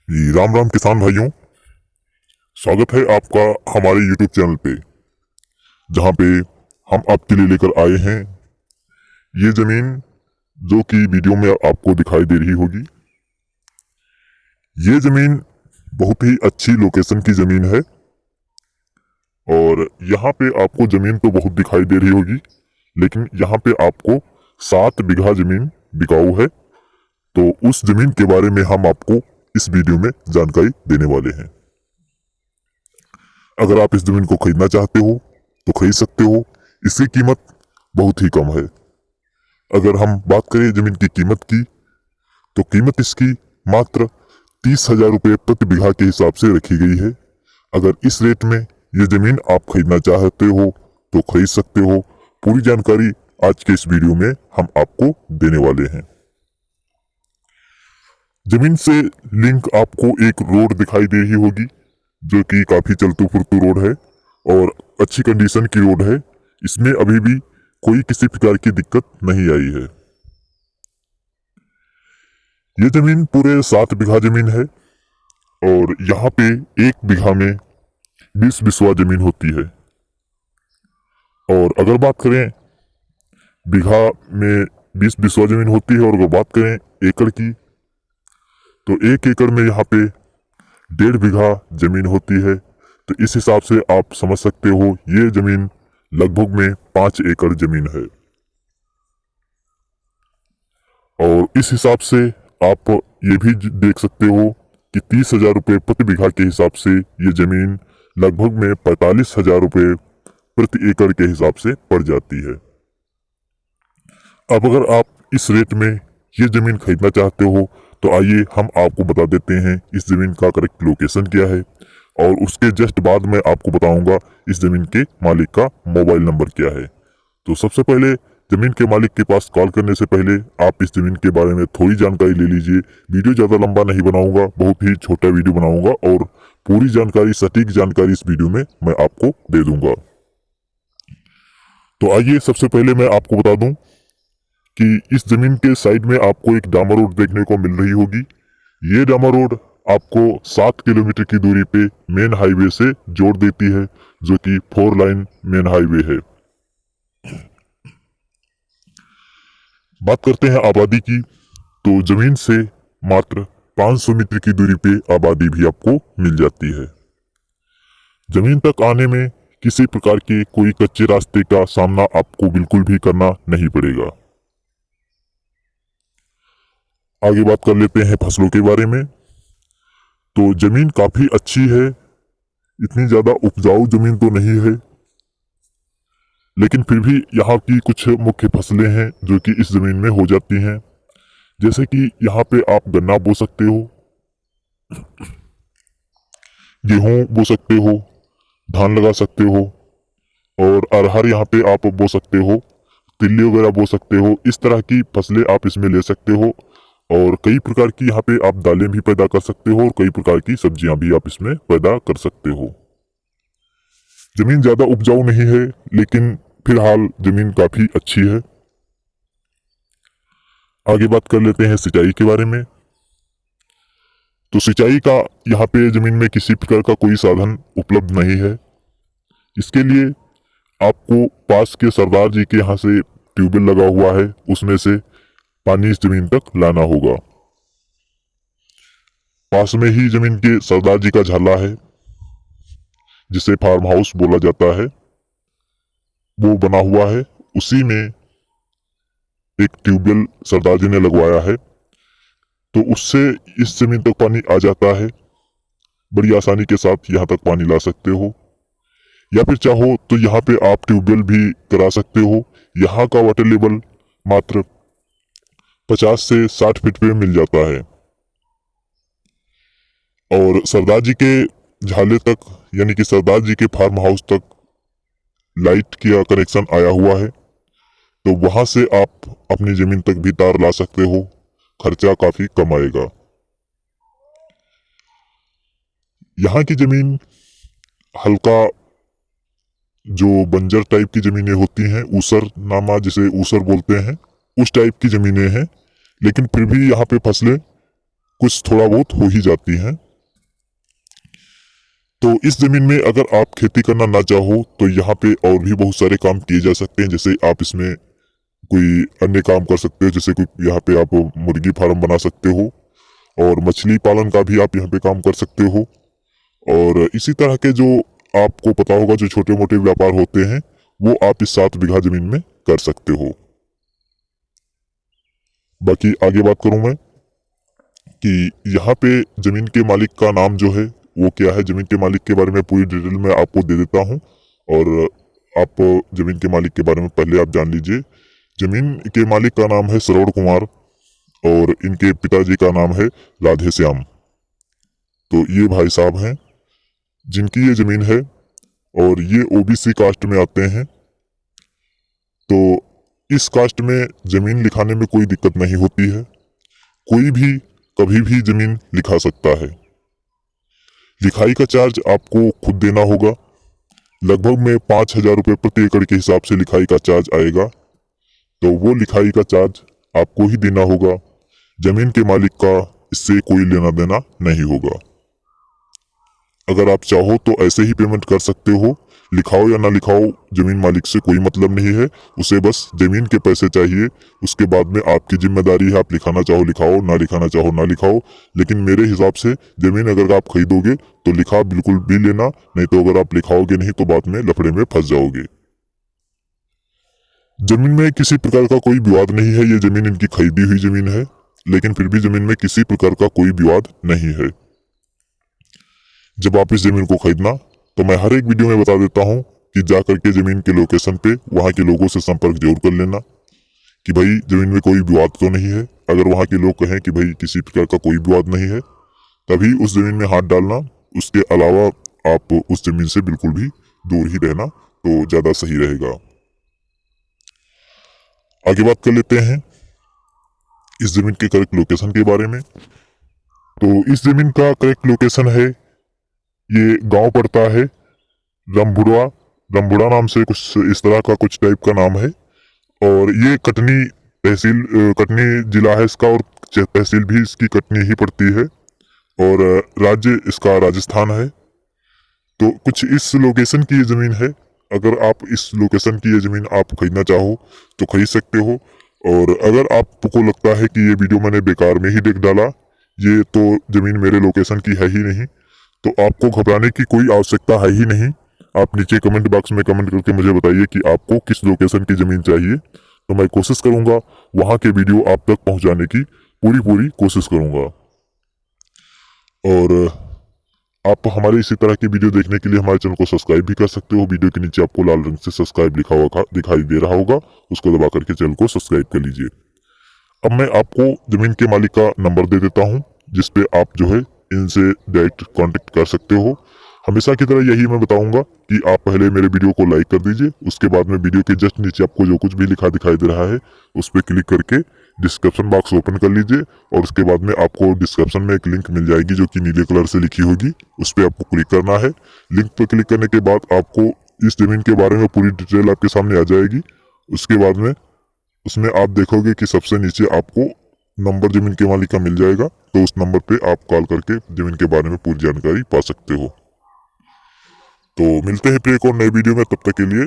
जी राम राम किसान भाइयों। स्वागत है आपका हमारे YouTube चैनल पे, जहाँ पे हम आपके लिए लेकर आए हैं ये जमीन जो कि वीडियो में आपको दिखाई दे रही होगी। ये जमीन बहुत ही अच्छी लोकेशन की जमीन है और यहाँ पे आपको जमीन तो बहुत दिखाई दे रही होगी, लेकिन यहाँ पे आपको 7 बीघा जमीन बिकाऊ है। तो उस जमीन के बारे में हम आपको इस वीडियो में जानकारी देने वाले हैं। अगर आप इस जमीन को खरीदना चाहते हो तो खरीद सकते हो। इसकी कीमत बहुत ही कम है। अगर हम बात करें जमीन की कीमत की, तो कीमत इसकी मात्र 30,000 रुपये प्रति बीघा के हिसाब से रखी गई है। अगर इस रेट में ये जमीन आप खरीदना चाहते हो तो खरीद सकते हो। पूरी जानकारी आज के इस वीडियो में हम आपको देने वाले हैं। जमीन से लिंक आपको एक रोड दिखाई दे रही होगी, जो कि काफी चलतू फिरतू रोड है और अच्छी कंडीशन की रोड है। इसमें अभी भी कोई किसी प्रकार की दिक्कत नहीं आई है। ये जमीन पूरे 7 बीघा जमीन है और यहाँ पे 1 बीघा में 20 बिस्वा जमीन होती है। और अगर बात करें बीघा में 20 बिस्वा जमीन होती है और अगर बात करें एकड़ की, तो 1 एकड़ में यहाँ पे 1.5 बीघा जमीन होती है। तो इस हिसाब से आप समझ सकते हो ये जमीन लगभग में 5 एकड़ जमीन है। और इस हिसाब से आप ये भी देख सकते हो कि 30,000 रुपये प्रति बीघा के हिसाब से ये जमीन लगभग में 45,000 रुपये प्रति एकड़ के हिसाब से पड़ जाती है। अब अगर आप इस रेट में ये जमीन खरीदना चाहते हो तो आइए हम आपको बता देते हैं इस जमीन का करेक्ट लोकेशन क्या है, और उसके जस्ट बाद में आपको बताऊंगा इस जमीन के मालिक का मोबाइल नंबर क्या है। तो सबसे पहले जमीन के मालिक के पास कॉल करने से पहले आप इस जमीन के बारे में थोड़ी जानकारी ले लीजिए। वीडियो ज़्यादा लंबा नहीं बनाऊंगा, बहुत ही छोटा वीडियो बनाऊंगा और पूरी जानकारी, सटीक जानकारी इस वीडियो में मैं आपको दे दूंगा। तो आइए सबसे पहले मैं आपको बता दूं कि इस जमीन के साइड में आपको एक डामर रोड देखने को मिल रही होगी। ये डामर रोड आपको 7 किलोमीटर की दूरी पे मेन हाईवे से जोड़ देती है, जो कि 4 लाइन मेन हाईवे है। बात करते हैं आबादी की, तो जमीन से मात्र 500 मीटर की दूरी पे आबादी भी आपको मिल जाती है। जमीन तक आने में किसी प्रकार के कोई कच्चे रास्ते का सामना आपको बिल्कुल भी करना नहीं पड़ेगा। आगे बात कर लेते हैं फसलों के बारे में। तो जमीन काफी अच्छी है, इतनी ज्यादा उपजाऊ जमीन तो नहीं है, लेकिन फिर भी यहाँ की कुछ मुख्य फसलें हैं जो कि इस जमीन में हो जाती हैं। जैसे कि यहाँ पे आप गन्ना बो सकते हो, गेहूं बो सकते हो, धान लगा सकते हो और अरहर यहाँ पे आप बो सकते हो, तिल्ली वगैरह बो सकते हो। इस तरह की फसलें आप इसमें ले सकते हो और कई प्रकार की यहाँ पे आप दालें भी पैदा कर सकते हो और कई प्रकार की सब्जियां भी आप इसमें पैदा कर सकते हो। जमीन ज्यादा उपजाऊ नहीं है, लेकिन फिलहाल जमीन काफी अच्छी है। आगे बात कर लेते हैं सिंचाई के बारे में। तो सिंचाई का यहाँ पे जमीन में किसी प्रकार का कोई साधन उपलब्ध नहीं है। इसके लिए आपको पास के सरदार जी के यहाँ से ट्यूबवेल लगा हुआ है, उसमें से पानी इस जमीन तक लाना होगा। पास में ही जमीन के सरदार जी का झाला है, जिसे फार्म हाउस बोला जाता है, वो बना हुआ है। उसी में एक ट्यूबवेल सरदार जी ने लगवाया है, तो उससे इस जमीन तक पानी आ जाता है। बड़ी आसानी के साथ यहाँ तक पानी ला सकते हो, या फिर चाहो तो यहाँ पे आप ट्यूबवेल भी करा सकते हो। यहाँ का वाटर लेवल मात्र 50 से 60 फीट पे मिल जाता है और सरदार जी के झाले तक, यानी कि सरदार जी के फार्म हाउस तक लाइट का कनेक्शन आया हुआ है। तो वहां से आप अपनी जमीन तक भी तार ला सकते हो, खर्चा काफी कम आएगा। यहाँ की जमीन हल्का, जो बंजर टाइप की जमीनें होती हैं, ऊसर नामा जिसे ऊसर बोलते हैं, उस टाइप की जमीनें हैं। लेकिन फिर भी यहाँ पे फसलें कुछ थोड़ा बहुत हो ही जाती हैं। तो इस जमीन में अगर आप खेती करना ना चाहो तो यहाँ पे और भी बहुत सारे काम किए जा सकते हैं। जैसे आप इसमें कोई अन्य काम कर सकते हो, जैसे कोई यहाँ पे आप मुर्गी फार्म बना सकते हो और मछली पालन का भी आप यहाँ पे काम कर सकते हो। और इसी तरह के जो आपको पता होगा जो छोटे मोटे व्यापार होते हैं वो आप इस 7 बीघा जमीन में कर सकते हो। बाकी आगे बात करूं मैं कि यहाँ पे जमीन के मालिक का नाम जो है वो क्या है। जमीन के मालिक के बारे में पूरी डिटेल में आपको दे देता हूँ और आप जमीन के मालिक के बारे में पहले आप जान लीजिए। जमीन के मालिक का नाम है श्रवण कुमार और इनके पिताजी का नाम है राधे श्याम। तो ये भाई साहब हैं जिनकी ये जमीन है और ये ओबीसी कास्ट में आते हैं। तो इस कास्ट में जमीन लिखाने में कोई दिक्कत नहीं होती है। कोई भी कभी भी जमीन लिखा सकता है। लिखाई का चार्ज आपको खुद देना होगा। लगभग में 5,000 रुपये प्रति एकड़ के हिसाब से लिखाई का चार्ज आएगा। तो वो लिखाई का चार्ज आपको ही देना होगा। जमीन के मालिक का इससे कोई लेना देना नहीं होगा। अगर आप चाहो तो ऐसे ही पेमेंट कर सकते हो। लिखाओ या ना लिखाओ जमीन मालिक से कोई मतलब नहीं है। उसे बस जमीन के पैसे चाहिए। उसके बाद में आपकी जिम्मेदारी है, आप लिखाना चाहो लिखाओ, ना लिखाना चाहो ना लिखाओ। लेकिन मेरे हिसाब से जमीन अगर आप खरीदोगे तो लिखा बिल्कुल भी लेना, नहीं तो अगर आप लिखाओगे नहीं तो बाद में लफड़े में फंस जाओगे। जमीन में किसी प्रकार का कोई विवाद नहीं है। ये जमीन इनकी खरीदी हुई जमीन है, लेकिन फिर भी जमीन में किसी प्रकार का कोई विवाद नहीं है। जब आप इस जमीन को खरीदना तो मैं हर एक वीडियो में बता देता हूँ कि जा करके जमीन के लोकेशन पे वहां के लोगों से संपर्क जरूर कर लेना कि भाई जमीन में कोई विवाद तो नहीं है। अगर वहां के लोग कहें कि भाई किसी प्रकार का कोई विवाद नहीं है तभी उस जमीन में हाथ डालना। उसके अलावा आप उस जमीन से बिल्कुल भी दूर ही रहना तो ज्यादा सही रहेगा। आगे बात कर लेते हैं इस जमीन के करेक्ट लोकेशन के बारे में। तो इस जमीन का करेक्ट लोकेशन है, ये गांव पड़ता है रंभुड़ा। रंभुड़ा नाम से कुछ इस तरह का कुछ टाइप का नाम है और ये कटनी तहसील कटनी जिला है इसका और तहसील भी इसकी कटनी ही पड़ती है और राज्य इसका राजस्थान है। तो कुछ इस लोकेशन की ये जमीन है। अगर आप इस लोकेशन की ये जमीन आप खरीदना चाहो तो खरीद सकते हो। और अगर आपको लगता है कि ये वीडियो मैंने बेकार में ही देख डाला, ये तो जमीन मेरे लोकेशन की है ही नहीं, तो आपको घबराने की कोई आवश्यकता है ही नहीं। आप नीचे कमेंट बॉक्स में कमेंट करके मुझे बताइए कि आपको किस लोकेशन की जमीन चाहिए, तो मैं कोशिश करूंगा वहां के वीडियो आप तक पहुंचाने की पूरी कोशिश करूंगा। और आप हमारे इसी तरह की वीडियो देखने के लिए हमारे चैनल को सब्सक्राइब भी कर सकते हो। वीडियो के नीचे आपको लाल रंग से सब्सक्राइब लिखा हुआ दिखाई दे रहा होगा, उसको दबा करके चैनल को सब्सक्राइब कर लीजिए। अब मैं आपको जमीन के मालिक का नंबर दे देता हूँ जिसपे आप जो है इनसे डायरेक्ट कांटेक्ट कर सकते हो। हमेशा की तरह यही मैं बताऊंगा कि आप पहले मेरे वीडियो को लाइक कर दीजिए। उसके बाद में वीडियो के जस्ट नीचे आपको जो कुछ भी लिखा दिखाई दे रहा है उस पर क्लिक करके डिस्क्रिप्शन बॉक्स ओपन कर लीजिए और उसके बाद में आपको डिस्क्रिप्शन में एक लिंक मिल जाएगी जो कि नीले कलर से लिखी होगी। उस पर आपको क्लिक करना है। लिंक पर क्लिक करने के बाद आपको इस जमीन के बारे में पूरी डिटेल आपके सामने आ जाएगी। उसके बाद में उसमें आप देखोगे कि सबसे नीचे आपको नंबर जमीन के मालिक का मिल जाएगा, तो उस नंबर पे आप कॉल करके जमीन के बारे में पूरी जानकारी पा सकते हो। तो मिलते हैं फिर एक और नए वीडियो में, तब तक के लिए